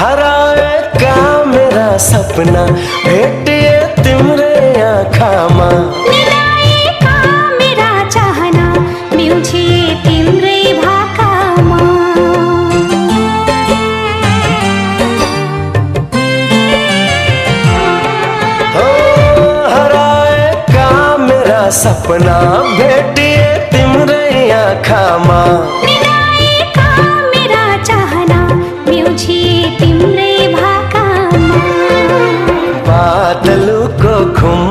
हराएका मेरा सपना भेटिए तिम्रै आँखामा, मिलाएका मेरा चाहना मिल्छिए तिम्रै भाकामा। हो हराएका मेरा सपना भेटिए तिम्रै आँखामा, मिलाएका मेरा चाहना मिल्छिए तिम्रै भाकामा। बादलको घुम